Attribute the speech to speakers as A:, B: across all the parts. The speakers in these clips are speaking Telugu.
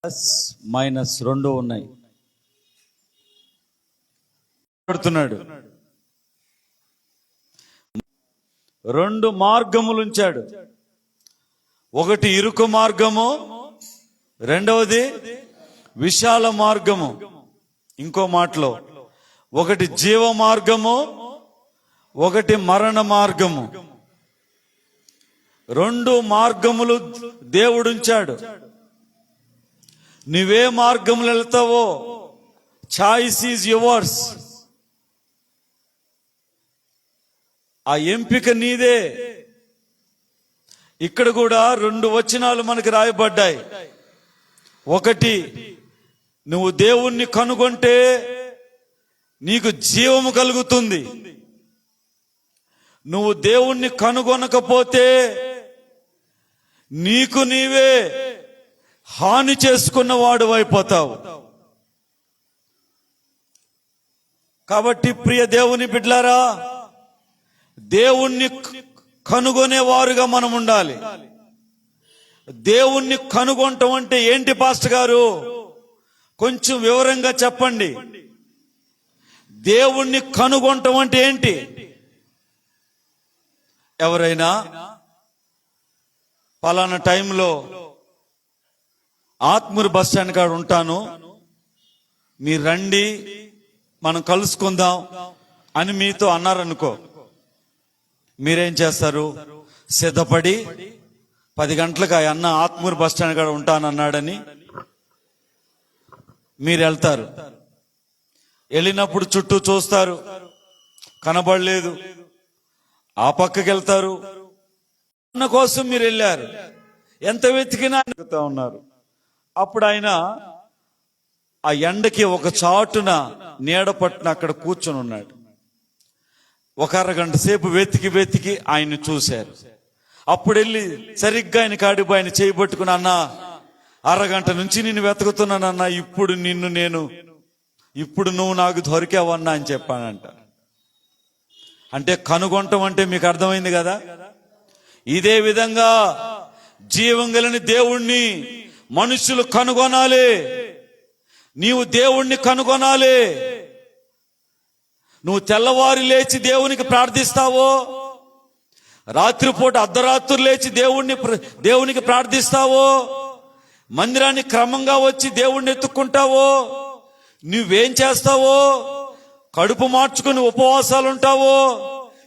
A: -2 ఉన్నాయి. పడుతున్నాడు. 2 మార్గములు ఉంచాడు. ఒకటి ఇరుకు మార్గము, రెండవది విశాల మార్గము. ఇంకో మాటలో ఒకటి జీవ మార్గము, ఒకటి మరణ మార్గము. 2 మార్గములు దేవుడుంచాడు. నువ్వే మార్గములు వెళ్తావో చాయిస్ ఈజ్ యువర్స్. ఆ ఎంపిక నీదే. ఇక్కడ కూడా 2 వచనాలు మనకు రాయబడ్డాయి. ఒకటి, నువ్వు దేవుణ్ణి కనుగొంటే నీకు జీవము కలుగుతుంది. నువ్వు దేవుణ్ణి కనుగొనకపోతే నీకు నీవే హాని చేసుకున్న వాడు అయిపోతావు. కాబట్టి ప్రియ దేవుని బిడ్డలారా, దేవుణ్ణి కనుగొనేవారుగా మనం ఉండాలి. దేవుణ్ణి కనుగొనటం అంటే ఏంటి పాస్టర్ గారు? కొంచెం వివరంగా చెప్పండి. దేవుణ్ణి కనుగొనటం అంటే ఏంటి? ఎవరైనా పలానా టైంలో ఆత్మూరు బస్ స్టాండ్ కాడ ఉంటాను, మీరు రండి మనం కలుసుకుందాం అని మీతో అన్నారనుకో, మీరేం చేస్తారు? సిద్ధపడి 10 గంటలకు ఆ అన్న ఆత్మూరు బస్ స్టాండ్ కాడ ఉంటానన్నాడని మీరు వెళ్తారు. వెళ్ళినప్పుడు చుట్టూ చూస్తారు, కనబడలేదు. ఆ పక్కకి వెళ్తారు. అన్న కోసం మీరు వెళ్ళారు, ఎంత వెతికినా ఉన్నారు. అప్పుడు ఆయన ఆ ఎండకి ఒక చాటున నీడ పట్టున అక్కడ కూర్చొని ఉన్నాడు. ఒక అరగంట సేపు వెతికి ఆయన్ని చూశారు. అప్పుడు వెళ్ళి సరిగ్గా ఆయన కాడిపో ఆయన చేయబట్టుకుని, అన్న అరగంట నుంచి నిన్ను వెతుకుతున్నానన్నా, ఇప్పుడు నువ్వు నాకు దొరికావన్నా అని చెప్పానంట. అంటే కనుగొనటం అంటే మీకు అర్థమైంది కదా. ఇదే విధంగా జీవం కలిగిన దేవుణ్ణి మనుషులు కనుగొనాలి. నీవు దేవుణ్ణి కనుగొనాలి. నువ్వు తెల్లవారి లేచి దేవునికి ప్రార్థిస్తావో, రాత్రిపూట అర్ధరాత్రులు లేచి దేవునికి ప్రార్థిస్తావో, మందిరానికి క్రమంగా వచ్చి దేవుణ్ణి ఎత్తుక్కుంటావో, నువ్వేం చేస్తావో, కడుపు మార్చుకుని ఉపవాసాలు ఉంటావో,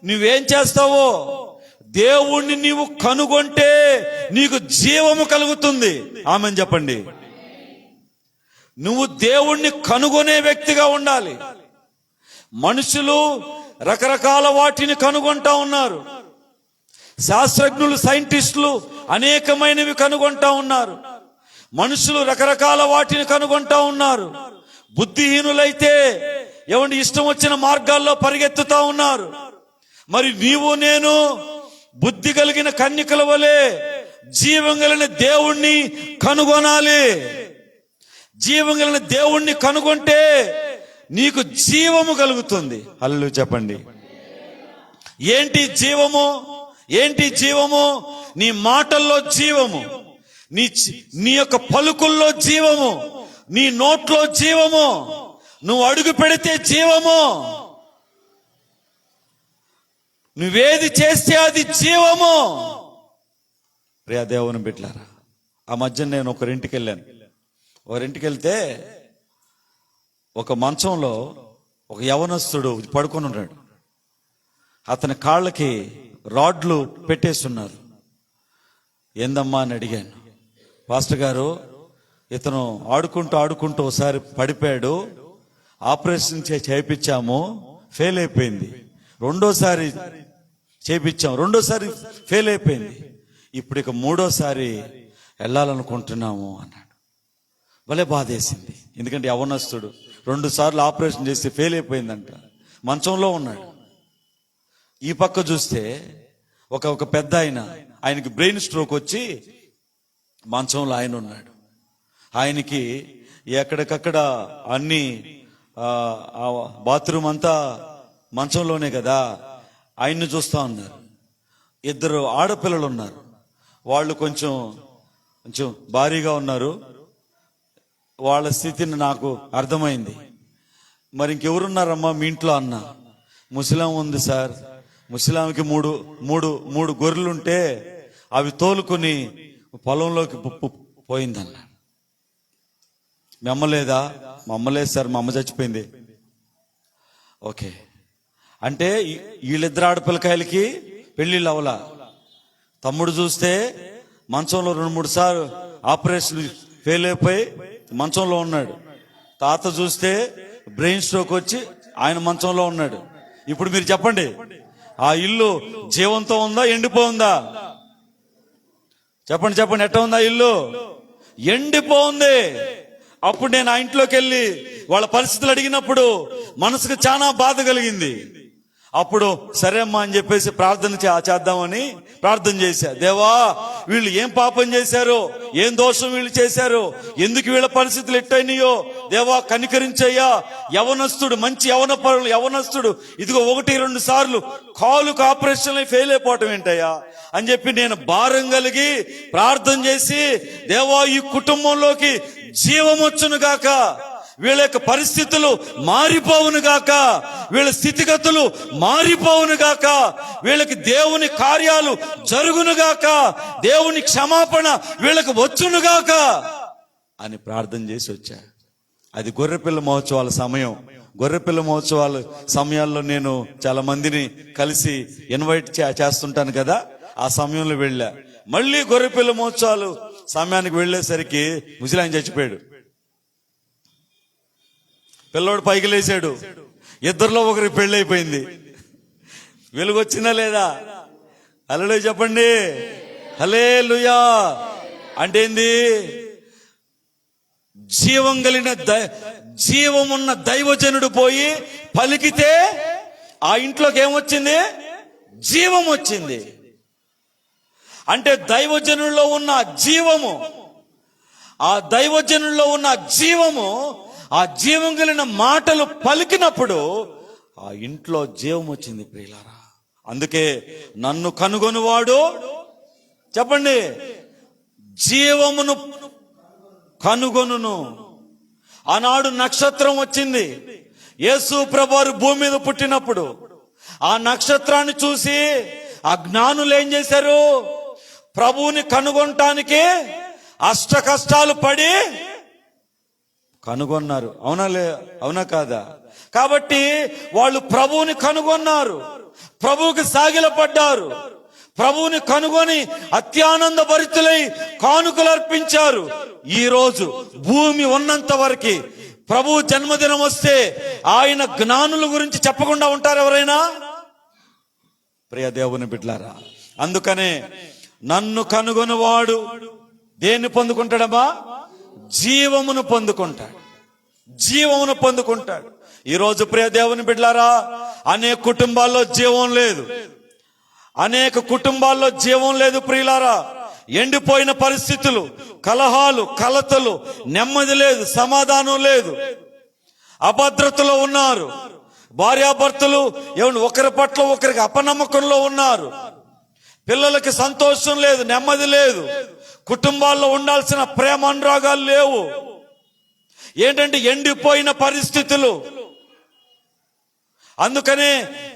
A: నువ్వేం చేస్తావో, దేవుణ్ణి నీవు కనుగొంటే నీకు జీవము కలుగుతుంది. ఆమెన్ చెప్పండి. నువ్వు దేవుణ్ణి కనుగొనే వ్యక్తిగా ఉండాలి. మనుషులు రకరకాల వాటిని కనుగొంటా ఉన్నారు. శాస్త్రజ్ఞులు, సైంటిస్టులు అనేకమైనవి కనుగొంటా ఉన్నారు. మనుషులు రకరకాల వాటిని కనుగొంటా ఉన్నారు. బుద్ధిహీనులైతే ఎవరి ఇష్టం వచ్చిన మార్గాల్లో పరిగెత్తుతా ఉన్నారు. మరి నీవు నేను బుద్ధి కలిగిన కన్యకల వలె జీవం కలిగిన దేవుణ్ణి కనుగొనాలి. జీవం కలిగిన దేవుణ్ణి కనుగొంటే నీకు జీవము కలుగుతుంది. హల్లెలూయా చెప్పండి. ఏంటి జీవము? నీ మాటల్లో జీవము, నీ యొక్క పలుకుల్లో జీవము, నీ నోట్లో జీవము, నువ్వు అడుగు పెడితే జీవము, నువ్వేది చేస్తే అది జీవము. ప్రియ దేవుని బిడ్డలారా, ఆ మధ్య నేను ఒకరింటికి వెళ్ళాను. ఒకరింటికి వెళ్తే ఒక మంచంలో ఒక యవనస్తుడు పడుకొని ఉన్నాడు. అతని కాళ్ళకి రాడ్లు పెట్టేస్తున్నారు. ఏందమ్మా అని అడిగాను. పాస్టర్ గారు, ఇతను ఆడుకుంటూ ఒకసారి పడిపోయాడు, ఆపరేషన్ చేయించాము, ఫెయిల్ అయిపోయింది. రెండోసారి చేయించాం, రెండోసారి ఫెయిల్ అయిపోయింది. ఇప్పుడు ఇక 3వసారి వెళ్ళాలనుకుంటున్నాము అన్నాడు. భలే బాధేసింది. ఎందుకంటే యవనస్తుడు 2 సార్లు ఆపరేషన్ చేసి ఫెయిల్ అయిపోయిందంట, మంచంలో ఉన్నాడు. ఈ పక్క చూస్తే ఒక పెద్ద ఆయనకి బ్రెయిన్ స్ట్రోక్ వచ్చి మంచంలో ఆయన ఉన్నాడు. ఆయనకి ఎక్కడికక్కడ అన్ని బాత్రూమ్ అంతా మంచంలోనే కదా. ఆయన్ని చూస్తా ఉన్నారు. 2 ఆడపిల్లలు ఉన్నారు. వాళ్ళు కొంచెం భారీగా ఉన్నారు. వాళ్ళ స్థితిని నాకు అర్థమైంది. మరి ఇంకెవరున్నారమ్మా మీ ఇంట్లో అన్న? ముసలాం ఉంది సార్. ముసలాంకి మూడు గొర్రెలుంటే అవి తోలుకుని పొలంలోకి పోయిందన్న. మీ అమ్మ లేదా? మా అమ్మ లేదు సార్, మా అమ్మ చచ్చిపోయింది. ఓకే, అంటే వీళ్ళిద్దరు ఆడపిల్లకాయలకి పెళ్ళిళ్ళు అవలా. తమ్ముడు చూస్తే మంచంలో 2-3 సార్లు ఆపరేషన్ ఫెయిల్ అయిపోయి మంచంలో ఉన్నాడు. తాత చూస్తే బ్రెయిన్ స్ట్రోక్ వచ్చి ఆయన మంచంలో ఉన్నాడు. ఇప్పుడు మీరు చెప్పండి, ఆ ఇల్లు జీవంతో ఉందా, ఎండిపోయిందా? చెప్పండి చెప్పండి, ఎట్ట ఉందా ఇల్లు? ఎండిపోయింది. అప్పుడు నేను ఆ ఇంట్లోకి వెళ్ళి వాళ్ళ పరిస్థితులు అడిగినప్పుడు మనసుకు చాలా బాధ కలిగింది. అప్పుడు సరే అమ్మా అని చెప్పేసి ప్రార్థన చేద్దామని ప్రార్థన చేశా. దేవా, వీళ్ళు ఏం పాపం చేశారో, ఏం దోషం వీళ్ళు చేశారో, ఎందుకు వీళ్ళ పరిస్థితులు ఎట్టయినాయో దేవా కనికరించయ్యా. యవనస్తుడు, మంచి యవనస్తుడు ఇదిగో 1-2 సార్లు కాలుకు ఆపరేషన్ ఫెయిల్ అయిపోవటం ఏంటయ్యా అని చెప్పి నేను భారం కలిగి ప్రార్థన చేసి, దేవా ఈ కుటుంబంలోకి జీవం వచ్చును గాక, వీళ్ళ యొక్క పరిస్థితులు మారిపోవును గాక, వీళ్ళ స్థితిగతులు మారిపోవును గాక, వీళ్ళకి దేవుని కార్యాలు జరుగును గాక, దేవుని క్షమాపణ వీళ్ళకి వచ్చును గాక అని ప్రార్థన చేసి వచ్చా. అది గొర్రెపిల్ల మహోత్సవాల సమయం. గొర్రెపిల్ల మహోత్సవాల సమయాల్లో నేను చాలా మందిని కలిసి ఇన్వైట్ చేస్తుంటాను కదా, ఆ సమయంలో వెళ్ళా. మళ్ళీ గొర్రెపిల్ల మహోత్సవాలు సమయానికి వెళ్ళేసరికి ముసలాయన చచ్చిపోయాడు. పిల్లోడు పైకి లేచాడు. ఇద్దరిలో ఒకరికి పెళ్లి అయిపోయింది. వెలుగు వచ్చిందా లేదా? హల్లెలూయా చెప్పండి. హల్లెలూయా అంటే ఏంది? జీవం కలిగిన జీవమున్న దైవజనుడు పోయి పలికితే ఆ ఇంట్లోకి ఏమొచ్చింది? జీవం వచ్చింది. అంటే దైవజనుల్లో ఉన్న జీవము, ఆ దైవజనుల్లో ఉన్న జీవము, ఆ జీవం కలిగిన మాటలు పలికినప్పుడు ఆ ఇంట్లో జీవం వచ్చింది ప్రియులారా. అందుకే నన్ను కనుగొనువాడు, చెప్పండి, జీవమును కనుగొనును. ఆనాడు నక్షత్రం వచ్చింది. యేసు ప్రభువారు భూమి మీద పుట్టినప్పుడు ఆ నక్షత్రాన్ని చూసి ఆ జ్ఞానులు ఏం చేశారు? ప్రభువుని కనుగొనటానికి అష్ట కష్టాలు పడి కనుగొన్నారు. అవునా కాదా? కాబట్టి వాళ్ళు ప్రభువుని కనుగొన్నారు, ప్రభువుకి సాగిలపడ్డారు, ప్రభువుని కనుగొని అత్యానంద భరితులై కానుకలు అర్పించారు. ఈ రోజు భూమి ఉన్నంత వరకు ప్రభువు జన్మదినం వస్తే ఆయన జ్ఞానుల గురించి చెప్పకుండా ఉంటారు ఎవరైనా? ప్రియ దేవుని బిడ్డలారా, అందుకనే నన్ను కనుగొనవాడు దేన్ని పొందుకుంటాడమ్మా? జీవమును పొందుకుంటాడు. జీవమును పొందుకుంటాడు. ఈరోజు ప్రియ దేవుని బిడ్డలారా, అనేక కుటుంబాల్లో జీవం లేదు. అనేక కుటుంబాల్లో జీవం లేదు ప్రియులారా. ఎండిపోయిన పరిస్థితులు, కలహాలు, కలతలు, నెమ్మది లేదు, సమాధానం లేదు, అభద్రతలో ఉన్నారు. భార్యాభర్తలు ఒకరి పట్ల ఒకరికి అపనమ్మకంలో ఉన్నారు. పిల్లలకి సంతోషం లేదు, నెమ్మది లేదు. కుటుంబాల్లో ఉండాల్సిన ప్రేమ అనురాగాలు లేవు. ఏంటంటే ఎండిపోయిన పరిస్థితులు. అందుకనే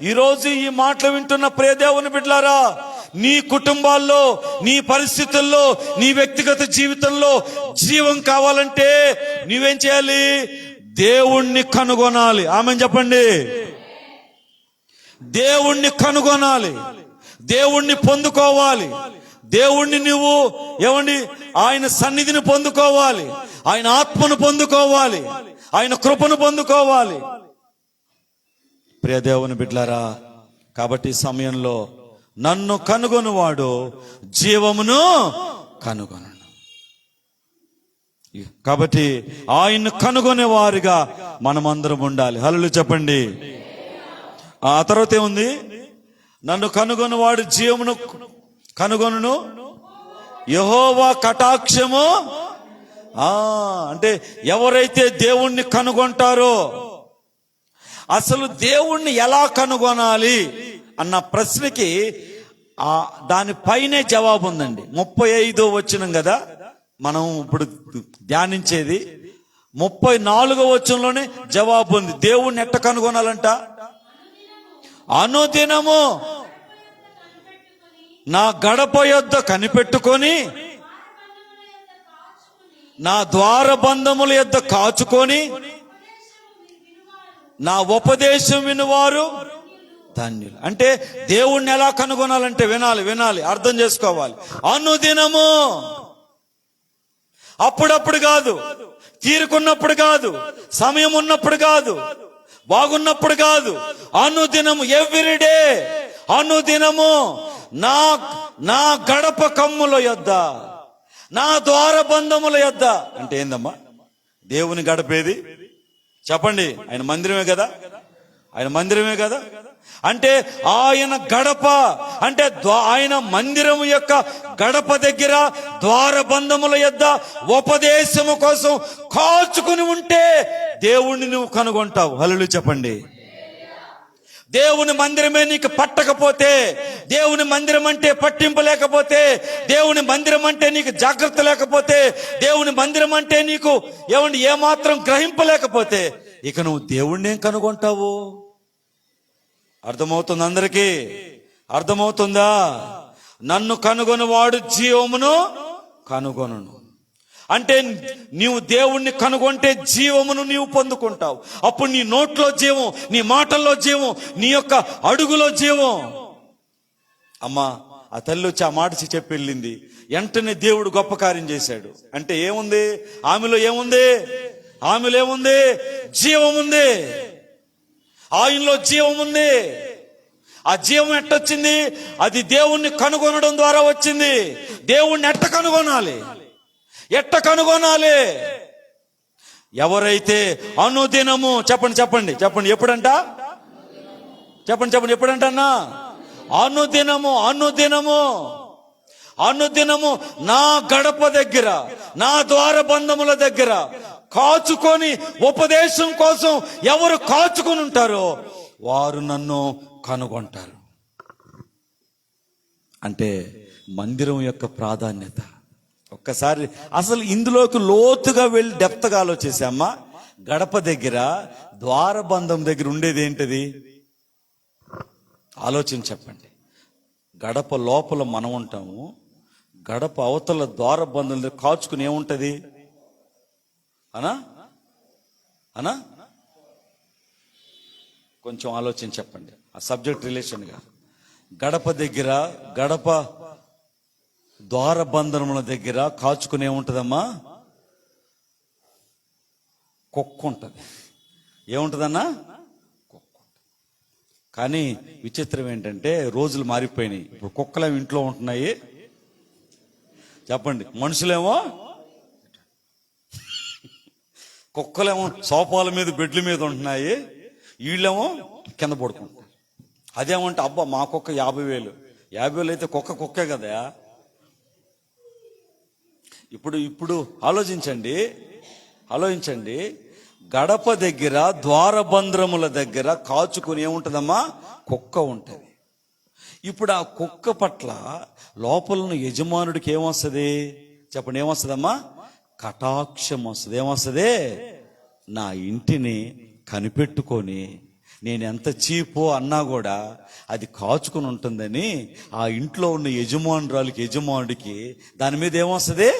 A: ఈరోజు ఈ మాటలు వింటున్న ప్రియ దేవుని బిడ్డలారా, నీ కుటుంబాల్లో, నీ పరిస్థితుల్లో, నీ వ్యక్తిగత జీవితంలో జీవం కావాలంటే నీవేం చేయాలి? దేవుణ్ణి కనుగొనాలి. ఆమెన్ చెప్పండి. దేవుణ్ణి కనుగొనాలి, దేవుణ్ణి పొందుకోవాలి. దేవుణ్ణి నువ్వు ఆయన సన్నిధిని పొందుకోవాలి, ఆయన ఆత్మను పొందుకోవాలి, ఆయన కృపను పొందుకోవాలి. ప్రియ దేవుని బిడ్డలారా, కాబట్టి ఈ సమయంలో నన్ను కనుగొనువాడు జీవమును కనుగొనను. కాబట్టి ఆయన్ను కనుగొనే వారిగా మనమందరం ఉండాలి. హల్లెలూయా చెప్పండి. ఆ తర్వాత ఏముంది? నన్ను కనుగొనువాడు జీవమును కనుగొనును, యెహోవా కటాక్షము. అంటే ఎవరైతే దేవుణ్ణి కనుగొంటారో, అసలు దేవుణ్ణి ఎలా కనుగొనాలి అన్న ప్రశ్నకి దానిపైనే జవాబు ఉందండి. 35వ వచనం కదా మనం ఇప్పుడు ధ్యానించేది. 34వ వచనంలోనే జవాబు ఉంది. దేవుణ్ణి ఎట్ట కనుగొనాలంట? అనుదినము నా గడప యొద్ద కనిపెట్టుకొని, నా ద్వారబంధముల యొద్ద కాచుకొని, నా ఉపదేశం వినువారు ధన్యులు. అంటే దేవుణ్ణి ఎలా కనుగొనాలంటే వినాలి, అర్థం చేసుకోవాలి. అనుదినము, అప్పుడప్పుడు కాదు, తీరుకున్నప్పుడు కాదు, సమయం ఉన్నప్పుడు కాదు, బాగున్నప్పుడు కాదు, అనుదినము, ఎవ్రీడే, అనుదినము నా గడప కమ్ముల యొద్ద, నా ద్వారబంధముల యొద్ద. అంటే ఏందమ్మా దేవుని గడపేది? చెప్పండి. ఆయన మందిరమే కదా, ఆయన మందిరమే కదా. అంటే ఆయన గడప అంటే ఆయన మందిరము యొక్క గడప దగ్గర ద్వారబంధముల యొద్ద ఉపదేశము కోసం కాచుకుని ఉంటే దేవుణ్ణి నువ్వు కనుగొంటావు. హల్లెలూయా చెప్పండి. దేవుని మందిరమే నీకు పట్టకపోతే, దేవుని మందిరం అంటే పట్టింపు లేకపోతే, దేవుని మందిరం అంటే నీకు జాగ్రత్త లేకపోతే, దేవుని మందిరం అంటే నీకు ఏమాత్రం గ్రహింపలేకపోతే ఇక నువ్వు దేవుణ్ణి ఏం కనుగొంటావు? అర్థమవుతుంది అందరికీ? అర్థమవుతుందా? నన్ను కనుగొనివాడు జీవమును కనుగొనును. అంటే నీవు దేవుణ్ణి కనుగొంటే జీవమును నీవు పొందుకుంటావు. అప్పుడు నీ నోట్లో జీవం, నీ మాటల్లో జీవం, నీ యొక్క అడుగులో జీవం. అమ్మా ఆ తల్లి వచ్చి ఆ మాట చెప్పి వెళ్ళింది. వెంటనే దేవుడు గొప్ప కార్యం చేశాడు. అంటే ఏముంది ఆమెలో? ఆమెలో ఏముంది? జీవం ఉంది. ఆయనలో జీవం ఉంది. ఆ జీవం ఎట్టొచ్చింది? అది దేవుణ్ణి కనుగొనడం ద్వారా వచ్చింది. దేవుణ్ణి ఎట్ట కనుగొనాలి? ఎవరైతే అనుదినము, చెప్పండి ఎప్పుడంట? చెప్పండి ఎప్పుడంటన్నా? అనుదినము నా గడప దగ్గర, నా ద్వారబంధముల దగ్గర కాచుకొని, ఉపదేశం కోసం ఎవరు కాచుకొని ఉంటారో వారు నన్ను కనుగొంటారు. అంటే మందిరం యొక్క ప్రాధాన్యత. ఒక్కసారి అసలు ఇందులోకి లోతుగా వెళ్ళి డెప్త్గా ఆలోచించామ్మా. గడప దగ్గర, ద్వారబంధం దగ్గర ఉండేది ఏంటిది? ఆలోచన చెప్పండి. గడప లోపల మనం ఉంటాము, గడప అవతల ద్వారబంధం దగ్గర కాచుకుని ఏముంటది అనా? కొంచెం ఆలోచన చెప్పండి ఆ సబ్జెక్ట్ రిలేషన్గా. గడప దగ్గర, గడప ద్వారబంధనముల దగ్గర కాచుకునే ఉంటదమ్మా? కుక్క ఉంటది. ఏముంటదన్నా? కుక్క. కానీ విచిత్రం ఏంటంటే రోజులు మారిపోయినాయి. ఇప్పుడు కుక్కలేమో ఇంట్లో ఉంటున్నాయి, చెప్పండి. మనుషులేమో, కుక్కలేమో సోఫాల మీద, బెడ్ల మీద ఉంటున్నాయి, వీళ్ళేమో కింద పడుకుంటారు. అదేమంటే అబ్బా మా కుక్క 50,000 అయితే కుక్కే కదా. ఇప్పుడు ఆలోచించండి. గడప దగ్గర, ద్వారబంధ్రముల దగ్గర కాచుకుని ఏముంటదమ్మా? కుక్క ఉంటది. ఇప్పుడు ఆ కుక్క పట్ల లోపల యజమానుడికి ఏమొస్తుంది? చెప్పండి, ఏమొస్తుందమ్మా? కటాక్షం వస్తుంది. ఏమొస్తుంది? నా ఇంటిని కనిపెట్టుకొని నేను ఎంత చీపో అన్నా కూడా అది కాచుకుని ఉంటుందని ఆ ఇంట్లో ఉన్న యజమానుడికి దాని మీద ఏమొస్తుంది?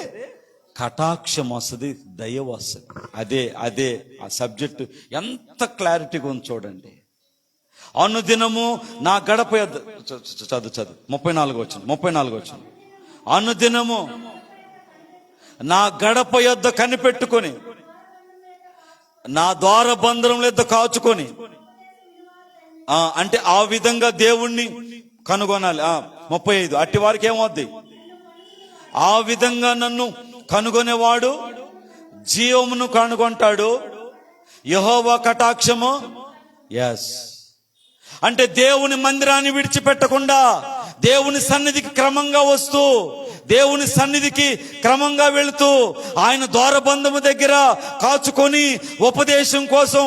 A: కటాక్షం వస్తుంది, దయ వస్తుంది. అదే ఆ సబ్జెక్టు ఎంత క్లారిటీగా ఉంది చూడండి. అనుదినము నా గడప చదువు 34 వచనం. అనుదినము నా గడప యొద్ద కనిపెట్టుకొని, నా ద్వారబంధనం యొద్ద కాచుకొని, అంటే ఆ విధంగా దేవుణ్ణి కనుగొనాలి. 35 అట్టి వారికి ఏమవుద్ది? ఆ విధంగా నన్ను కనుగొనేవాడు జీవమును కనుగొంటాడు, యెహోవా కటాక్షము. ఎస్, అంటే దేవుని మందిరాన్ని విడిచిపెట్టకుండా దేవుని సన్నిధికి క్రమంగా వస్తూ, దేవుని సన్నిధికి క్రమంగా వెళుతూ, ఆయన ద్వారబంధము దగ్గర కాచుకొని ఉపదేశం కోసం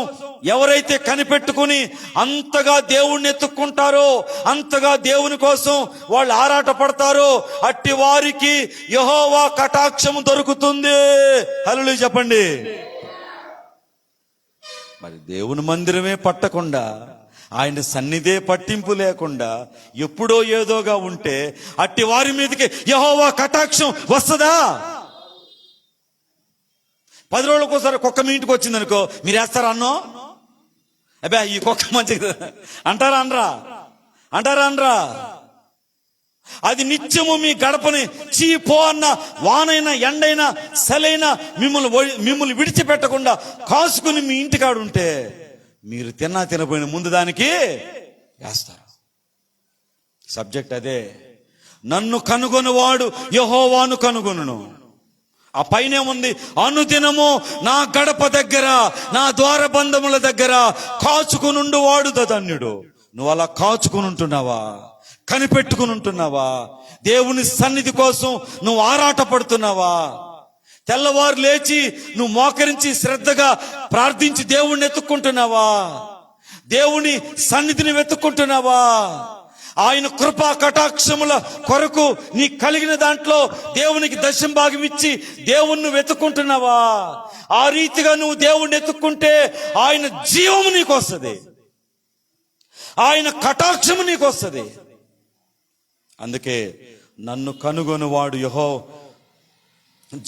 A: ఎవరైతే కనిపెట్టుకుని అంతగా దేవుణ్ణి ఎత్తుక్కుంటారో, అంతగా దేవుని కోసం వాళ్ళు ఆరాట పడతారో, అట్టి వారికి యెహోవా కటాక్షము దొరుకుతుంది. హల్లెలూయా చెప్పండి. మరి దేవుని మందిరమే పట్టకుండా, ఆయన సన్నిధే పట్టింపు లేకుండా ఎప్పుడో ఏదోగా ఉంటే అట్టి వారి మీదకి యెహోవా కటాక్షం వస్తుందా? 10 రోజులకోసారి కుక్క మీ ఇంటికి వచ్చింది అనుకో, మీరు వేస్తారా అన్నో? అబ్బా ఈ కుక్క మంచిది అంటారా అనరా? అది నిత్యము మీ గడపని చీ పో అన్న వానైనా ఎండైనా సెలైనా మిమ్మల్ని విడిచిపెట్టకుండా కాసుకుని మీ ఇంటికాడు ఉంటే మీరు తినపోయిన ముందు దానికి వేస్తారు. సబ్జెక్ట్ అదే. నన్ను కనుగొనివాడు యెహోవాను కనుగొనును. ఆ పైనే ఉంది, అనుదినము నా గడప దగ్గర, నా ద్వారబంధముల దగ్గర కాచుకునుండు వాడు ధన్యుడు. నువ్వు అలా కాచుకుని ఉంటున్నావా? కనిపెట్టుకుని ఉంటున్నావా? దేవుని సన్నిధి కోసం నువ్వు ఆరాట పడుతున్నావా? తెల్లవారు లేచి నువ్వు మోకరించి శ్రద్ధగా ప్రార్థించి దేవుణ్ణి ఎత్తుక్కుంటున్నావా? దేవుని సన్నిధిని వెతుక్కుంటున్నావా? ఆయన కృపా కటాక్షముల కొరకు నీ కలిగిన దాంట్లో దేవునికి దశం భాగం ఇచ్చి దేవుణ్ణి వెతుక్కుంటున్నావా? ఆ రీతిగా నువ్వు దేవుణ్ణి ఎత్తుక్కుంటే ఆయన జీవము నీకు వస్తుంది, ఆయన కటాక్షము నీకు వస్తుంది. అందుకే నన్ను కనుగొనువాడు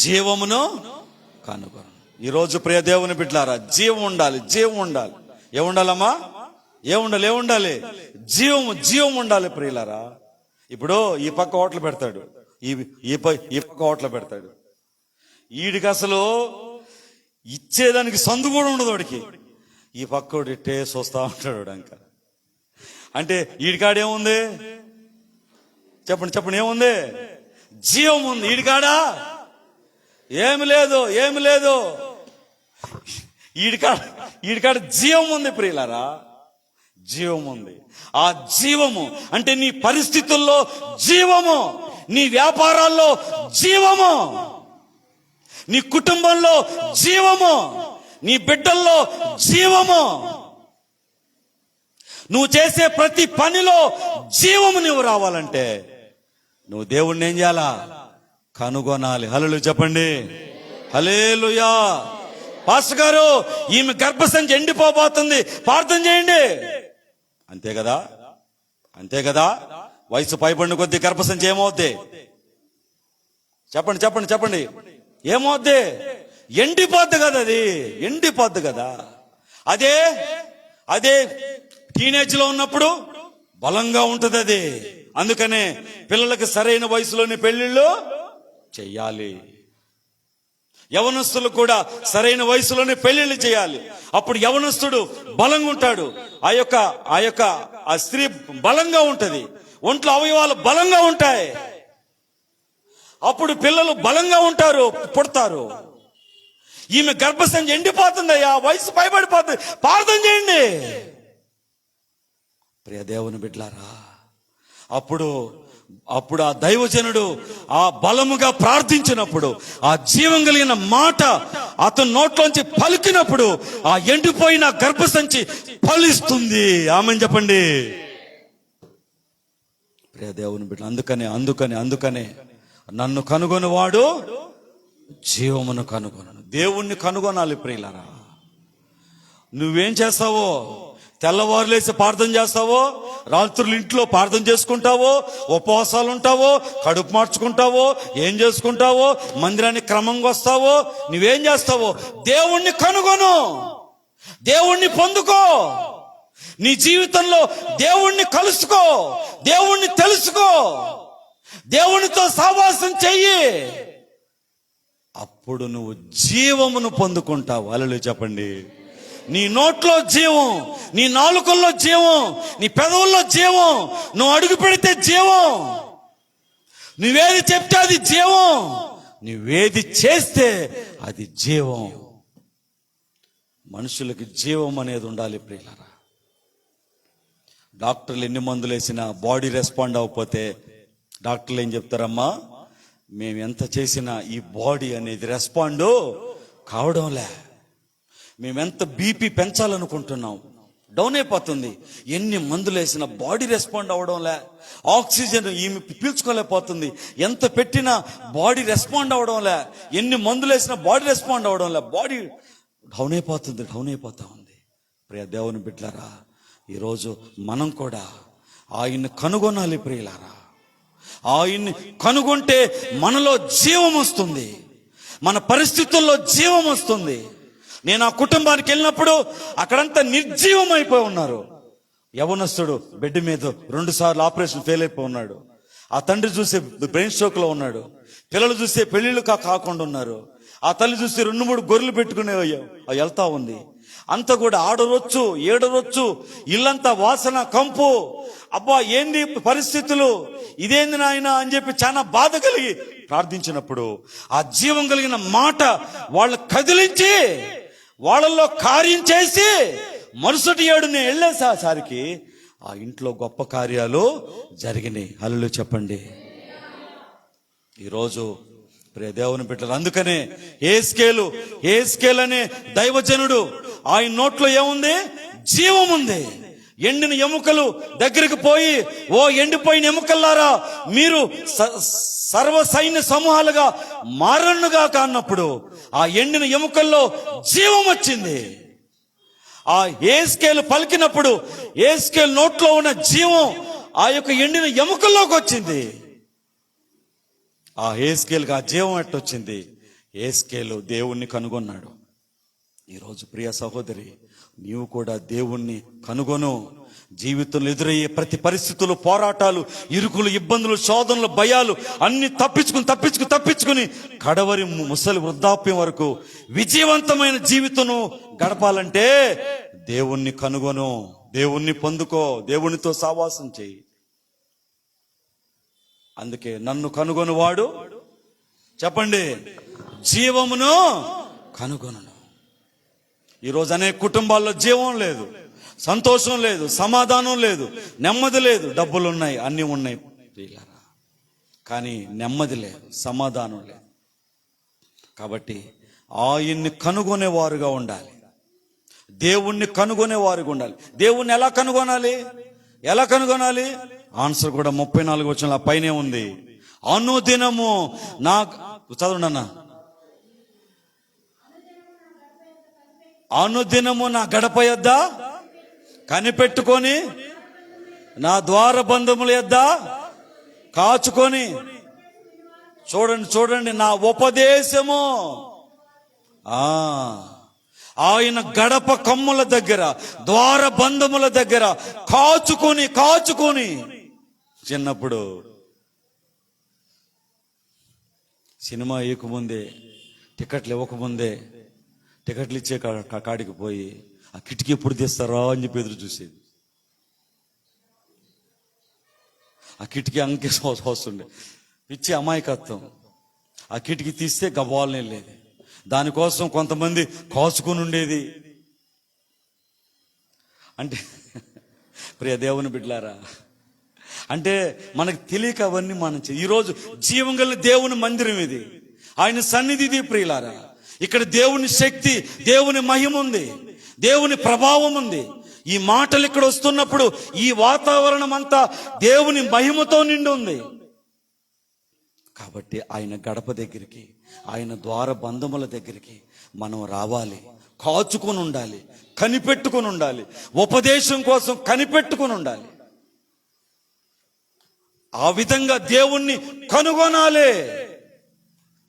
A: జీవమును కనుగొను. ఈరోజు ప్రియ దేవుని బిడ్డలారా, జీవం ఉండాలి. ఏముండాలమ్మా? ఏముండాలి? జీవం ఉండాలి ప్రియులారా. ఇప్పుడు ఈ పక్క హోటల్ పెడతాడు, ఈ పక్క హోటల్ పెడతాడు. వీడికి అసలు ఇచ్చేదానికి సందు కూడా ఉండదు వాడికి. ఈ పక్కోడు ఇట్టే చూస్తా ఉంటాడు. ఇంకా అంటే ఈడికాడేముంది? చెప్పండి ఏముంది? జీవం ఉంది. ఈడికాడా ఏమి లేదు. ఈడికాడ జీవం ఉంది ప్రియులారా, జీవం ఉంది. ఆ జీవము అంటే నీ పరిస్థితుల్లో జీవము, నీ వ్యాపారాల్లో జీవము, నీ కుటుంబంలో జీవము, నీ బిడ్డల్లో జీవము, నువ్వు చేసే ప్రతి పనిలో జీవము నువ్వు రావాలంటే నువ్వు దేవుణ్ణి ఏం చేయాలా? కనుగొనాలి. హల్లెలూయా చెప్పండి. హల్లెలూయా. పాస్టర్ గారు, ఈమె గర్భసంచి ఎండిపోబోతుంది, ప్రార్థన చేయండి. అంతే కదా. వయసు పైబడిన కొద్దీ గర్భసంచి ఏమవుద్ది? చెప్పండి ఏమవుద్ది? ఎండిపోద్ది కదా. అది ఎండిపోద్ది కదా. అదే టీనేజ్ లో ఉన్నప్పుడు బలంగా ఉంటది అది. అందుకనే పిల్లలకు సరైన వయసులోని పెళ్లిళ్ళు చెయ్యాలి. యవనస్తులు కూడా సరైన వయసులోనే పెళ్లిళ్ళు చేయాలి. అప్పుడు యవనస్తుడు బలంగా ఉంటాడు, ఆ స్త్రీ బలంగా ఉంటది, ఒంట్లో అవయవాలు బలంగా ఉంటాయి. అప్పుడు పిల్లలు బలంగా ఉంటారు, పుడతారు. ఈమె గర్భసంచి ఎండిపోతుందయ్యా, వయసు పైబడిపోతుంది, ప్రార్థన చేయండి. ప్రియ దేవుని బిడ్డలారా, అప్పుడు ఆ దైవజనుడు ఆ బలముగా ప్రార్థించినప్పుడు, ఆ జీవం కలిగిన మాట అతని నోట్లోంచి పలికినప్పుడు ఆ ఎండిపోయిన గర్భసంచి ఫలిస్తుంది. ఆమేన్ చెప్పండి. ప్రియ దేవుని బిడ్డ, అందుకనే నన్ను కనుగొనివాడు జీవమును కనుగొనను. దేవుణ్ణి కనుగొనాలి ప్రియులారా. నువ్వేం చేస్తావో, తెల్లవారు లేసి ప్రార్థన చేస్తావో, రాత్రులు ఇంట్లో ప్రార్థన చేసుకుంటావో, ఉపవాసాలు ఉంటావో, కడుపు మార్చుకుంటావో, ఏం చేసుకుంటావో, మందిరానికి క్రమంగా వస్తావో, నువ్వేం చేస్తావో దేవుణ్ణి కనుగొను, దేవుణ్ణి పొందుకో. నీ జీవితంలో దేవుణ్ణి కలుసుకో, దేవుణ్ణి తెలుసుకో, దేవునితో సహవాసం చెయ్యి. అప్పుడు నువ్వు జీవమును పొందుకుంటావు. హల్లెలూయా చెప్పండి. నీ నోట్లో జీవం, నీ నాలుకల్లో జీవం, నీ పెదవుల్లో జీవం, నువ్వు అడుగు పెడితే జీవం, నువ్వేది చెప్తే అది జీవం, నువ్వేది చేస్తే అది జీవం. మనుషులకి జీవం అనేది ఉండాలి ప్రియులారా. డాక్టర్లు ఎన్ని మందులు వేసినా బాడీ రెస్పాండ్ అవ్వకపోతే డాక్టర్లు ఏం చెప్తారమ్మా, మేము ఎంత చేసినా ఈ బాడీ అనేది రెస్పాండ్ కావడంలే, మేమెంత బీపీ పెంచాలనుకుంటున్నాం, డౌన్ అయిపోతుంది. ఎన్ని మందులు వేసినా బాడీ రెస్పాండ్ అవడంలే, ఆక్సిజన్ ఈమె పీల్చుకోలేకపోతుంది, ఎంత పెట్టినా బాడీ రెస్పాండ్ అవడంలే, ఎన్ని మందులు వేసినా బాడీ రెస్పాండ్ అవడంలే, బాడీ డౌన్ అయిపోతా ఉంది. ప్రియ దేవుని బిడ్డలారా, ఈరోజు మనం కూడా ఆయన్ని కనుగొనాలి ప్రియులారా. ఆయన్ని కనుగొంటే మనలో జీవం వస్తుంది, మన పరిస్థితుల్లో జీవం వస్తుంది. నేను ఆ కుటుంబానికి వెళ్ళినప్పుడు అక్కడంతా నిర్జీవం అయిపోయి ఉన్నారు. యవనస్తుడు బెడ్ మీద 2 సార్లు ఆపరేషన్ ఫెయిల్ అయిపోయి ఉన్నాడు. ఆ తండ్రి చూస్తే బ్రెయిన్ స్ట్రోక్ లో ఉన్నాడు. పిల్లలు చూస్తే పెళ్లిళ్ళు కాకుండా ఉన్నారు. ఆ తల్లి చూస్తే 2-3 గొర్రెలు పెట్టుకునే వెళ్తా ఉంది. అంతా కూడా ఆడరొచ్చు, ఏడరొచ్చు, ఇల్లంతా వాసన, కంపు. అబ్బా ఏంది పరిస్థితులు, ఇదేంది నాయన అని చెప్పి చాలా బాధ కలిగి ప్రార్థించినప్పుడు ఆ జీవం కలిగిన మాట వాళ్ళు కదిలించి వాళ్ళల్లో కార్యం చేసి మరుసటి ఏడు నేను వెళ్ళేసారికి ఆ ఇంట్లో గొప్ప కార్యాలు జరిగినాయి. హల్లెలూయా చెప్పండి. ఈరోజు ప్రియ దేవుని బిడ్డలు, అందుకనే ఏస్కేలు అనే దైవజనుడు, ఆయన నోట్లో ఏముంది? జీవం ఉంది. ఎండిన ఎముకలు దగ్గరికి పోయి, ఓ ఎండిపోయిన ఎముకల్లారా, మీరు సర్వ సైన్య సమూహాలుగా మారన్నుగా కాన్నప్పుడు ఆ ఎండిన ఎముకల్లో జీవం వచ్చింది. ఆ ఏస్కేలు పలికినప్పుడు ఏస్కేలు నోట్లో ఉన్న జీవం ఆ యొక్క ఎండిన ఎముకల్లోకి వచ్చింది. ఆ ఏస్కేలుకి ఆ జీవం ఎట్టొచ్చింది? ఏస్కేలు దేవుణ్ణి కనుగొన్నాడు. ఈరోజు ప్రియ సహోదరి, నీవు కూడా దేవుణ్ణి కనుగొను. జీవితంలో ఎదురయ్యే ప్రతి పరిస్థితులు, పోరాటాలు, ఇరుకులు, ఇబ్బందులు, శోధనలు, భయాలు అన్ని తప్పించుకుని కడవరి ముసలి వృద్ధాప్యం వరకు విజయవంతమైన జీవితం గడపాలంటే దేవుణ్ణి కనుగొను, దేవుణ్ణి పొందుకో, దేవునితో సావాసం చేయి. అందుకే నన్ను కనుగొనువాడు, చెప్పండి, జీవమును కనుగొను. ఈరోజు అనేక కుటుంబాల్లో జీవం లేదు, సంతోషం లేదు, సమాధానం లేదు, నెమ్మది లేదు. డబ్బులు ఉన్నాయి, అన్నీ ఉన్నాయి ప్రియులారా, కానీ నెమ్మది లేదు, సమాధానం లేదు. కాబట్టి ఆయన్ని కనుగొనేవారుగా ఉండాలి, దేవుణ్ణి కనుగొనేవారుగా ఉండాలి. దేవుణ్ణి ఎలా కనుగొనాలి? ఆన్సర్ కూడా 34 వచనాల పైనే ఉంది. అనుదినము నా, చదవండి అన్న, అనుదినము నా గడప యొద్ద కనిపెట్టుకొని, నా ద్వార బంధముల యొద్ద కాచుకొని. చూడండి నా ఉపదేశము ఆయన గడప కమ్ముల దగ్గర, ద్వార బంధముల దగ్గర కాచుకొని. చిన్నప్పుడు సినిమా ఇవ్వకముందే, టికెట్లు ఇవ్వకముందే, టికెట్లు ఇచ్చే కాడికి పోయి ఆ కిటికీ ఎప్పుడు తీస్తారా అని చెప్పి ఎదురు చూసేది. ఆ కిటికీ అంకే వస్తుండే, పిచ్చి అమాయకత్వం. ఆ కిటికీ తీస్తే గవ్వాలని వెళ్ళేది. దానికోసం కొంతమంది కాచుకుని ఉండేది. అంటే ప్రియ దేవుని బిడ్డలారా, అంటే మనకు తెలియక అవన్నీ మనం ఈరోజు జీవం గల దేవుని మందిరం ఇది, ఆయన సన్నిధి ఇది ప్రియులారా. ఇక్కడ దేవుని శక్తి, దేవుని మహిమ ఉంది, దేవుని ప్రభావం ఉంది. ఈ మాటలు ఇక్కడ వస్తున్నప్పుడు ఈ వాతావరణం అంతా దేవుని మహిమతో నిండి ఉంది. కాబట్టి ఆయన గడప దగ్గరికి, ఆయన ద్వార బంధముల దగ్గరికి మనం రావాలి, కాచుకొని ఉండాలి, కనిపెట్టుకుని ఉండాలి, ఉపదేశం కోసం కనిపెట్టుకుని ఉండాలి. ఆ విధంగా దేవుణ్ణి కనుగొనాలి.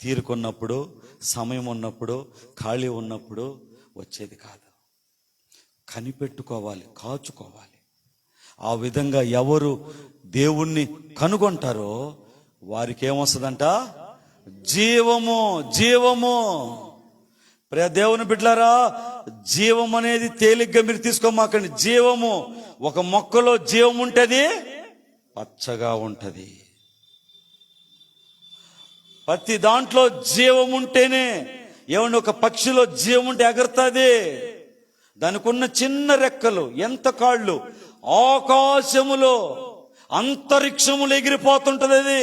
A: తీరుకున్నప్పుడు, సమయం ఉన్నప్పుడు, ఖాళీ ఉన్నప్పుడు వచ్చేది కాదు. కనిపెట్టుకోవాలి, కాచుకోవాలి. ఆ విధంగా ఎవరు దేవుణ్ణి కనుగొంటారో వారికి ఏమొస్తుందంట? జీవము. ప్రియ దేవుని బిడ్డలారా, జీవం అనేది తేలిగ్గా మీరు తీసుకోమాకండి. జీవము, ఒక మొక్కలో జీవం ఉంటది, పచ్చగా ఉంటది. ప్రతి దాంట్లో జీవం ఉంటేనే, ఏమంటే ఒక పక్షిలో జీవం ఉంటే ఎగరుతుంది. దానికి ఉన్న చిన్న రెక్కలు, ఎంత కాళ్ళు, ఆకాశములో అంతరిక్షములు ఎగిరిపోతుంటది. అది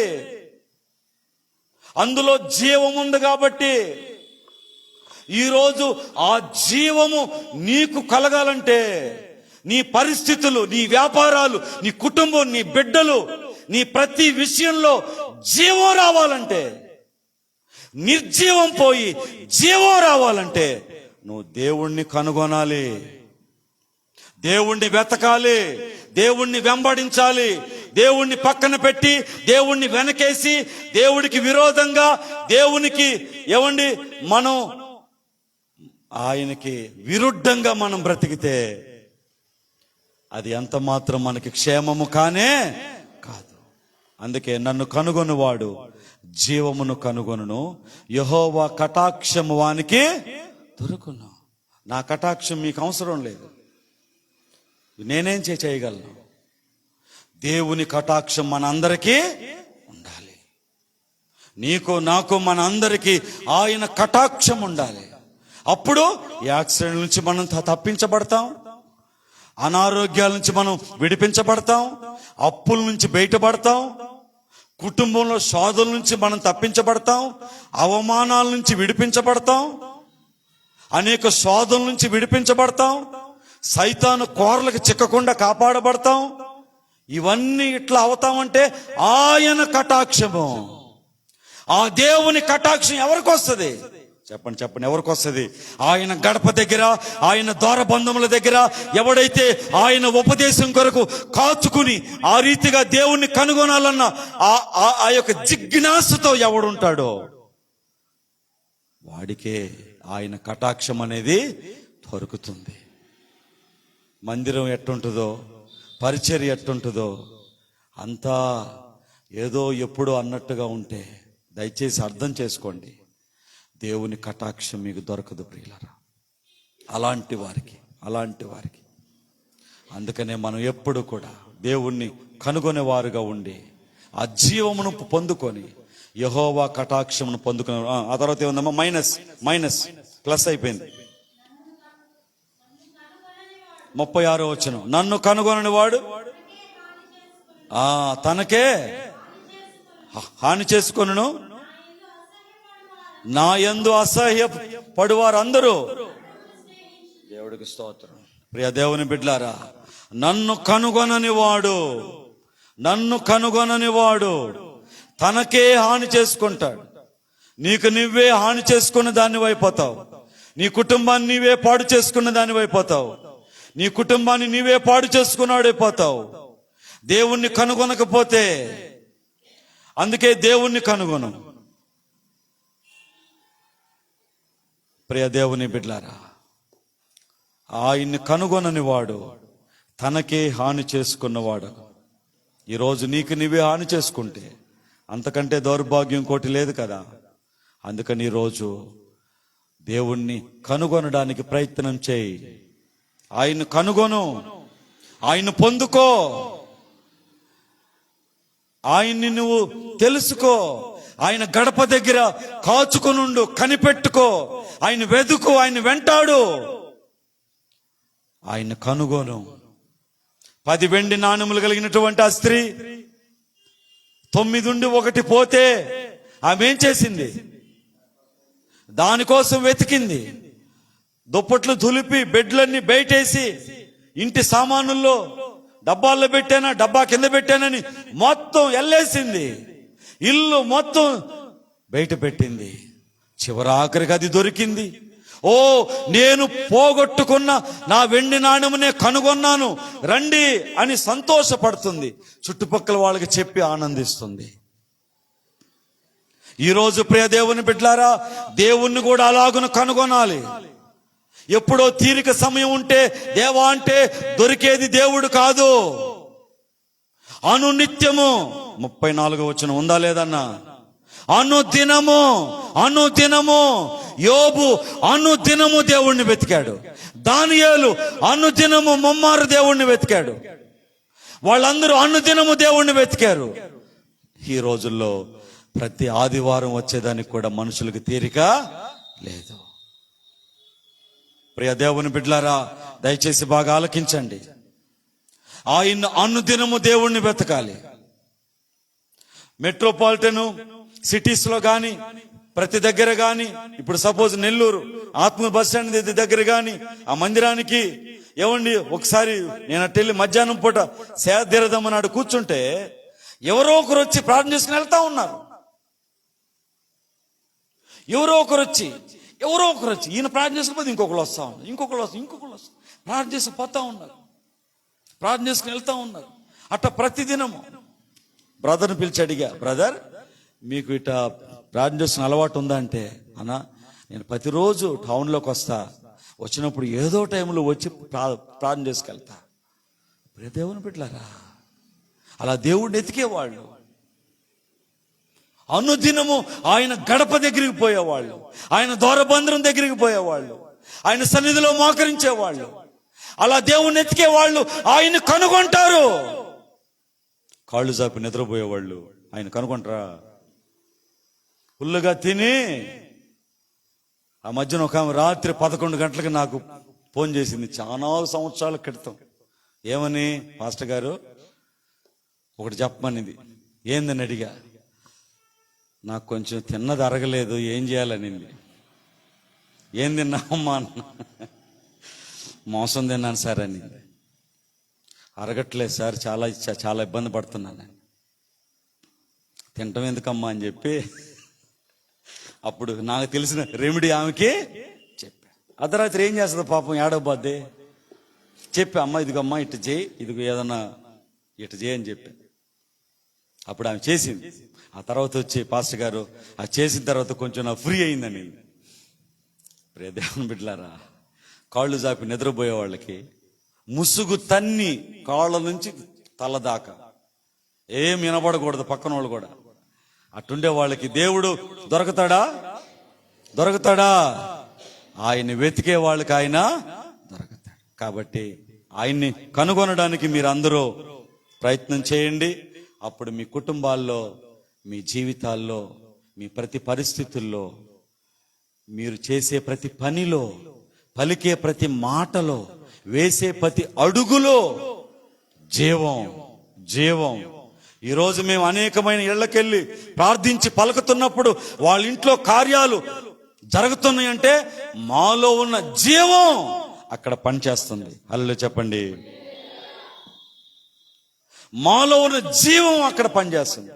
A: అందులో జీవం ఉంది. కాబట్టి ఈరోజు ఆ జీవము నీకు కలగాలంటే, నీ పరిస్థితులు, నీ వ్యాపారాలు, నీ కుటుంబం, నీ బిడ్డలు, నీ ప్రతి విషయంలో జీవం రావాలంటే, నిర్జీవం పోయి జీవం రావాలంటే నువ్వు దేవుణ్ణి కనుగొనాలి. దేవుణ్ణి వెతకాలి, దేవుణ్ణి వెంబడించాలి. దేవుణ్ణి పక్కన పెట్టి దేవుణ్ణి వెనకేసి దేవుడికి విరోధంగా దేవునికి మనం ఆయనకి విరుద్ధంగా మనం బ్రతికితే అది ఎంత మాత్రం మనకి క్షేమము కానే కాదు. అందుకే నన్ను కనుగొనువాడు జీవమును కనుగొనును, యెహోవా కటాక్షము వానికి దొరుకును. నా కటాక్షం మీకు అవసరం లేదు, నేనేం చేయగలను? దేవుని కటాక్షం మనందరికీ ఉండాలి. నీకు నాకు మనందరికీ ఆయన కటాక్షం ఉండాలి. అప్పుడు యాక్సిడెంట్ నుంచి మనం తప్పించబడతాం, అనారోగ్యాల నుంచి మనం విడిపించబడతాం, అప్పుల నుంచి బయటపడతాం, కుటుంబంలో శోధల నుంచి మనం తప్పించబడతాం, అవమానాల నుంచి విడిపించబడతాం, అనేక శోధల నుంచి విడిపించబడతాం, సైతాను కోరలకు చిక్కకుండా కాపాడబడతాం. ఇవన్నీ ఇట్లా అవుతామంటే ఆయన కటాక్షము. ఆ దేవుని కటాక్షం ఎవరికి వస్తుంది? చెప్పండి ఎవరికి వస్తుంది? ఆయన గడప దగ్గర, ఆయన ద్వారబంధముల దగ్గర ఎవడైతే ఆయన ఉపదేశం కొరకు కాచుకుని ఆ రీతిగా దేవుణ్ణి కనుగొనాలన్న ఆ యొక్క జిజ్ఞాసతో ఎవడుంటాడో వాడికే ఆయన కటాక్షం అనేది దొరుకుతుంది. మందిరం ఎట్టుంటుందో, పరిచర్య ఎట్టుంటుందో అంతా ఏదో ఎప్పుడో అన్నట్టుగా ఉంటే దయచేసి అర్థం చేసుకోండి, దేవుని కటాక్షం మీకు దొరకదు ప్రియులారా. అలాంటి వారికి అందుకనే మనం ఎప్పుడు కూడా దేవుణ్ణి కనుగొనేవారుగా ఉండి ఆ జీవమును పొందుకొని యెహోవా కటాక్షమును పొందుకునే. ఆ తర్వాత ఏముందమ్మా? మైనస్ ప్లస్ అయిపోయింది. 36వ వచనం, నన్ను కనుగొనని వాడు తనకే హాని చేసుకొనును, నా యందు అసహ్యపడువారు అందరూ. దేవుడికి స్తోత్రం. ప్రియ దేవుని బిడ్డలారా, నన్ను కనుగొనని వాడు తనకే హాని చేసుకుంటాడు. నీకు నువ్వే హాని చేసుకున్న దాన్ని అయిపోతావు, నీ కుటుంబాన్ని నీవే పాడు చేసుకున్న దాన్ని అయిపోతావు, నీ కుటుంబాన్ని నీవే పాడు చేసుకున్నాడైపోతావు దేవుణ్ణి కనుగొనకపోతే. అందుకే దేవుణ్ణి కనుగొను. ప్రియ దేవుని బిడ్డలారా, ఆయన్ని కనుగొనని వాడు తనకే హాని చేసుకున్నవాడు. ఈరోజు నీకు నీవే హాని చేసుకుంటే అంతకంటే దౌర్భాగ్యం కోటి లేదు కదా. అందుకని ఈరోజు దేవుణ్ణి కనుగొనడానికి ప్రయత్నం చేయి. ఆయన్ని కనుగొను, ఆయన్ని పొందుకో, ఆయన్ని నువ్వు తెలుసుకో. ఆయన గడప దగ్గర కాచుకొనుండు, కనిపెట్టుకో, ఆయన వెతుకు, ఆయన వెంటాడు, ఆయన కనుగొను. 10 వెండి నాణెములు కలిగినటువంటి ఆ స్త్రీ 9 ఉండి 1 పోతే ఆమె ఏం చేసింది? దానికోసం వెతికింది. దుప్పట్లు దులిపి బెడ్లన్నీ బయటేసి ఇంటి సామానుల్లో డబ్బాల్లో పెట్టానా, డబ్బా కింద పెట్టానని మొత్తం ఎల్లేసింది. ఇల్లు మొత్తం బయట పెట్టింది. చివరాఖరికి అది దొరికింది. ఓ, నేను పోగొట్టుకున్న నా వెండి నాణెమునే కనుగొన్నాను రండి అని సంతోషపడుతుంది. చుట్టుపక్కల వాళ్ళకి చెప్పి ఆనందిస్తుంది. ఈరోజు ప్రియ దేవుని బిడ్డలారా, దేవుణ్ణి కూడా అలాగున కనుగొనాలి. ఎప్పుడో తీరిక సమయం ఉంటే దేవా అంటే దొరికేది దేవుడు కాదు. అనునిత్యము 34వ వచనం ఉందా లేదన్నా? అనుదినము యోబు అనుదినము దేవుణ్ణి వెతికాడు. దానియేలు అనుదినము ముమ్మారు దేవుణ్ణి వెతికాడు. వాళ్ళందరూ అనుదినము దేవుణ్ణి వెతికారు. ఈ రోజుల్లో ప్రతి ఆదివారం వచ్చేదానికి కూడా మనుషులకు తీరిక లేదు. ప్రియ దేవుని బిడ్డలారా, దయచేసి బాగా ఆలకించండి. ఆయన అనుదినము దేవుణ్ణి వెతకాలి. మెట్రోపాలిటన్ సిటీస్ లో గాని, ప్రతి దగ్గర గాని, ఇప్పుడు సపోజ్ నెల్లూరు ఆత్మ బస్ స్టాండ్ దగ్గర గాని ఆ మందిరానికి ఒకసారి నేను అట్టెళ్ళి మధ్యాహ్నం పూట సేద తీరదమ్మనాడు కూర్చుంటే ఎవరో ఒకరు వచ్చి ప్రార్థన చేసుకుని వెళ్తా ఉన్నారు. ఎవరో ఒకరు వచ్చి ఈయన ప్రార్థన చేసుకుపోతే ఇంకొకరు వస్తా ఉన్నారు, ఇంకొకరు ప్రార్థన చేసి పోతా ఉన్నారు. ప్రార్థన చేసుకుని వెళ్తా ఉన్నారు. అట్లా ప్రతిదినము బ్రదర్ని పిలిచి అడిగా, బ్రదర్ మీకు ఇట ప్రార్థన చేసుకునే అలవాటు ఉందా అంటే, అన్నా నేను ప్రతిరోజు టౌన్లోకి వస్తా, వచ్చినప్పుడు ఏదో టైంలో వచ్చి ప్రార్థన చేసుకెళ్తా. దేవుని బిడ్డలారా, అలా దేవుడిని ఎతికేవాళ్ళు, అనుదినము ఆయన గడప దగ్గరికి పోయేవాళ్ళు, ఆయన ద్వారబంధం దగ్గరికి పోయేవాళ్ళు, ఆయన సన్నిధిలో మోకరించేవాళ్ళు. అలా దేవుణ్ణి ఎతికే వాళ్ళు ఆయన కనుగొంటారు. కాళ్ళు చాపి నిద్రపోయేవాళ్ళు ఆయన కనుగొంటారా? ఫుల్లుగా తిని ఆ మధ్యన ఒక ఆమె రాత్రి 11 గంటలకు నాకు ఫోన్ చేసింది, చాలా సంవత్సరాల క్రితం. ఏమని, పాస్టర్ గారు ఒకటి చెప్పమనింది. ఏందని అడిగా. నాకు కొంచెం తిన్నది అరగలేదు, ఏం చేయాలనింది. ఏం తిన్నామమ్మా అన్న. మోసం తిన్నాను సార్ అని. అరగట్లేదు సార్, చాలా ఇబ్బంది పడుతున్నాను. తింటాం ఎందుకమ్మా అని చెప్పి అప్పుడు నాకు తెలిసిన రెమెడీ ఆమెకి చెప్పా. అర్ధరాత్రి ఏం చేస్తుంది పాపం, ఏడవబోద్ది. చెప్పి, అమ్మ ఇదిగమ్మా ఇటు చేయి, ఇదిగో ఏదన్నా ఇటు చేయి అని చెప్పి అప్పుడు ఆమె చేసింది. ఆ తర్వాత వచ్చి, పాస్టర్ గారు అది చేసిన తర్వాత కొంచెం నాకు ఫ్రీ అయిందని. ప్రియ దేవుని బిడ్డలారా, కాళ్ళు చాపి నిద్రపోయే వాళ్ళకి ముసుగు తన్ని కాళ్ళ నుంచి తల దాకా ఏం వినబడకూడదు పక్కన వాళ్ళు కూడా. అట్టుండే వాళ్ళకి దేవుడు దొరుకుతాడా? ఆయన్ని వెతికే వాళ్ళకి ఆయన దొరుకుతాడు. కాబట్టి ఆయన్ని కనుగొనడానికి మీరు అందరూ ప్రయత్నం చేయండి. అప్పుడు మీ కుటుంబాల్లో, మీ జీవితాల్లో, మీ ప్రతి పరిస్థితుల్లో, మీరు చేసే ప్రతి పనిలో, పలికే ప్రతి మాటలో, వేసే ప్రతి అడుగులో జీవం. ఈరోజు మేము అనేకమైన ఇళ్లకెళ్ళి ప్రార్థించి పలుకుతున్నప్పుడు వాళ్ళ ఇంట్లో కార్యాలు జరుగుతున్నాయంటే మాలో ఉన్న జీవం అక్కడ పనిచేస్తుంది. హల్లెలూయా చెప్పండి. మాలో ఉన్న జీవం అక్కడ పనిచేస్తుంది.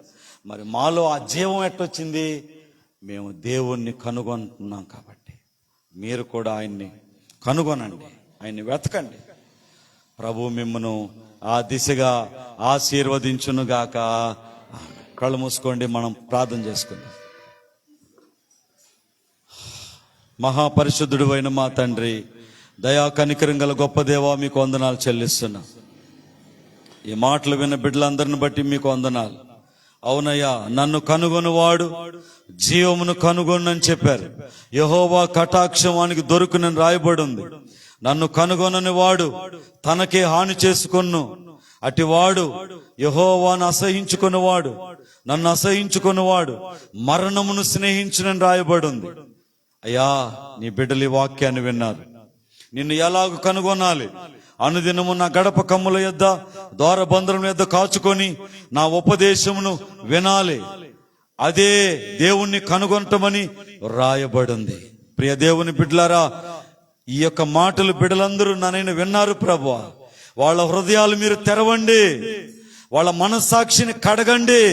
A: మరి మాలో ఆ జీవం ఎట్టొచ్చింది? మేము దేవుణ్ణి కనుగొంటున్నాం కాబట్టి. మీరు కూడా ఆయన్ని కనుగొనండి, ఆయన్ని వెతకండి. ప్రభు మిమ్మను ఆ దిశగా ఆశీర్వదించునుగాక. కళ్ళు మూసుకోండి, మనం ప్రార్థన చేసుకుందాం. మహాపరిశుద్ధుడు అయిన మా తండ్రి, దయా కనికరం గల గొప్ప దేవా, మీకు వందనాలు చెల్లిస్తున్నా. ఈ మాటలు విన్న బిడ్డలందరిని బట్టి మీకు వందనాలు. అవునయ్యా, నన్ను కనుగొనువాడు జీవమును కనుగొనని చెప్పారు. యెహోవా కటాక్షం వానికి దొరుకునని రాయబడి ఉంది. నన్ను కనుగొనని వాడు తనకే హాని చేసుకొను. అటివాడు యెహోవాను అసహించుకునేవాడు, నన్ను అసహించుకునేవాడు మరణమును స్నేహించునని రాయబడి ఉంది. అయ్యా, నీ బిడ్డలు ఈ వాక్యాన్ని విన్నారు. నిన్ను ఎలాగ కనుగొనాలి? అనుదినము నా గడప కమ్ముల యొద్ద, ద్వారబంధముల యొద్ద కాచుకొని నా ఉపదేశమును వినాలి. అదే దేవుణ్ణి కనుగొనటమని రాయబడింది. ప్రియ దేవుని బిడ్డలారా, ఈ యొక్క మాటలు బిడ్డలందరూ నన్ను విన్నారు ప్రభువా. వాళ్ళ హృదయాలు మీరు తెరవండి, వాళ్ళ మనస్సాక్షిని కడగండి,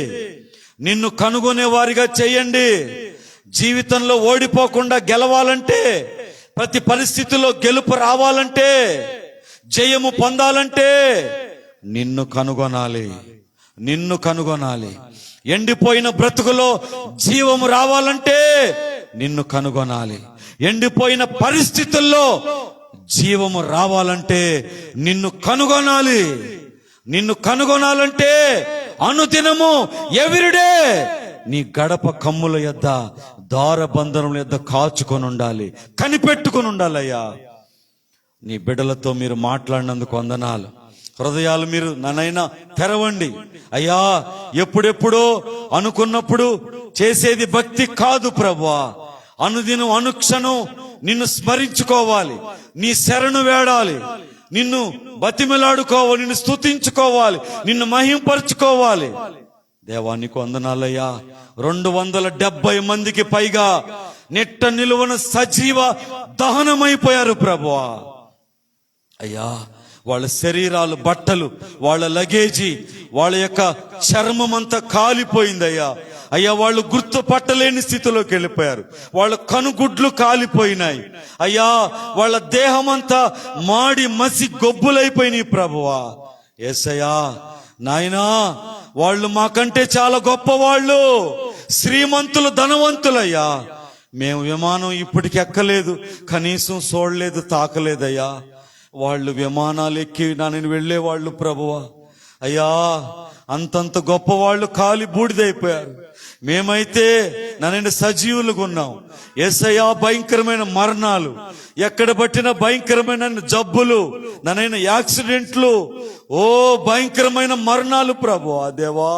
A: నిన్ను కనుగొనే వారిగా చేయండి. జీవితంలో ఓడిపోకుండా గెలవాలంటే, ప్రతి పరిస్థితిలో గెలుపు రావాలంటే, జయము పొందాలంటే నిన్ను కనుగొనాలి. ఎండిపోయిన బ్రతుకులో జీవము రావాలంటే నిన్ను కనుగొనాలి. ఎండిపోయిన పరిస్థితుల్లో జీవము రావాలంటే నిన్ను కనుగొనాలి. నిన్ను కనుగొనాలంటే అనుదినము ఎవ్రీడే నీ గడప కమ్ముల యొద్ద, ద్వారబంధముల యొద్ద కాచుకొని ఉండాలి, కనిపెట్టుకొని ఉండాలయ్యా. నీ బిడ్డలతో మీరు మాట్లాడినందుకు వందనాలు. హృదయాలు మీరు నన్నైనా తెరవండి అయ్యా. ఎప్పుడెప్పుడో అనుకున్నప్పుడు చేసేది భక్తి కాదు ప్రభువా. అనుదినం అనుక్షణం నిన్ను స్మరించుకోవాలి, నీ శరణు వేడాలి, నిన్ను బతిమిలాడుకోవాలి, నిన్ను స్తుతించుకోవాలి, నిన్ను మహింపరచుకోవాలి. దేవానికి వందనాలయ్యా. 270 మందికి పైగా నెట్ట నిలువన సజీవ దహనమైపోయారు ప్రభువా. అయ్యా, వాళ్ళ శరీరాలు, బట్టలు, వాళ్ళ లగేజీ, వాళ్ళ యొక్క చర్మం అంతా కాలిపోయిందయ్యా. అయ్యా, వాళ్ళు గుర్తుపట్టలేని స్థితిలోకి వెళ్ళిపోయారు. వాళ్ళ కనుగుడ్లు కాలిపోయినాయి అయ్యా. వాళ్ళ దేహం అంతా మాడి మసి గొబ్బులైపోయినాయి ప్రభువా. యేసయ్యా నాయనా, వాళ్ళు మాకంటే చాలా గొప్పవాళ్ళు, శ్రీమంతులు, ధనవంతులయ్యా. మేము విమానం ఇప్పటికి ఎక్కలేదు, కనీసం చూడలేదు, తాకలేదయ్యా. వాళ్ళు విమానాలు ఎక్కి నేను వెళ్ళేవాళ్ళు ప్రభువా. అయ్యా, అంతంత గొప్పవాళ్ళు కాలి బూడిదైపోయారు. మేమైతే నన్ను సజీవులుగా ఉన్నాం. యేసయ్యా, భయంకరమైన మరణాలు, ఎక్కడ పట్టిన భయంకరమైన జబ్బులు, నన్ను యాక్సిడెంట్లు, ఓ భయంకరమైన మరణాలు ప్రభువా. దేవా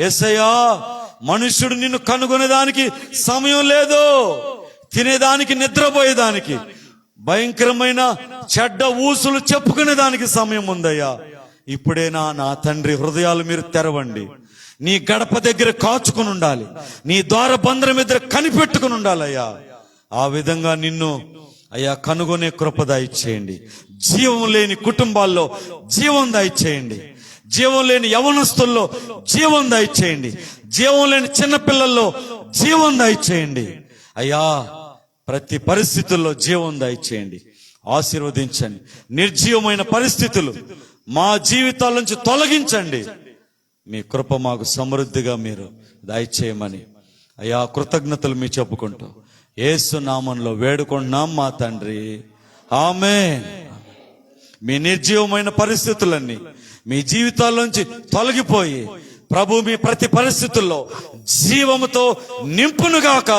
A: యేసయ్యా, మనుష్యుడు నిన్ను కనుగొనేదానికి సమయం లేదు, తినేదానికి, నిద్రపోయేదానికి, భయంకరమైన చెడ్డ ఊసులు చెప్పుకునేదానికి సమయం ఉందయ్యా. ఇప్పుడేనా నా తండ్రి హృదయాలు మీరు తెరవండి. నీ గడప దగ్గర కాచుకుని ఉండాలి, నీ ద్వార బంధం దగ్గర కనిపెట్టుకుని ఉండాలయ్యా. ఆ విధంగా నిన్ను అయ్యా కనుగొనే కృప దయచేయండి. జీవం లేని కుటుంబాల్లో జీవం దయచేయండి. జీవం లేని యవనస్తుల్లో జీవం దయచేయండి. జీవం లేని చిన్నపిల్లల్లో జీవం దయచేయండి అయ్యా. ప్రతి పరిస్థితుల్లో జీవం దయచేయండి, ఆశీర్వదించండి. నిర్జీవమైన పరిస్థితులు మా జీవితాల నుంచి తొలగించండి. మీ కృప మాకు సమృద్ధిగా మీరు దయచేయమని అయ్యా కృతజ్ఞతలు మీ చెప్పుకుంటూ యేసు నామంలో వేడుకుంటున్నాం మా తండ్రి, ఆమేన్. మీ నిర్జీవమైన పరిస్థితులన్నీ మీ జీవితాల్లోంచి తొలగిపోయి ప్రభు మీ ప్రతి పరిస్థితుల్లో జీవముతో నింపునుగాక.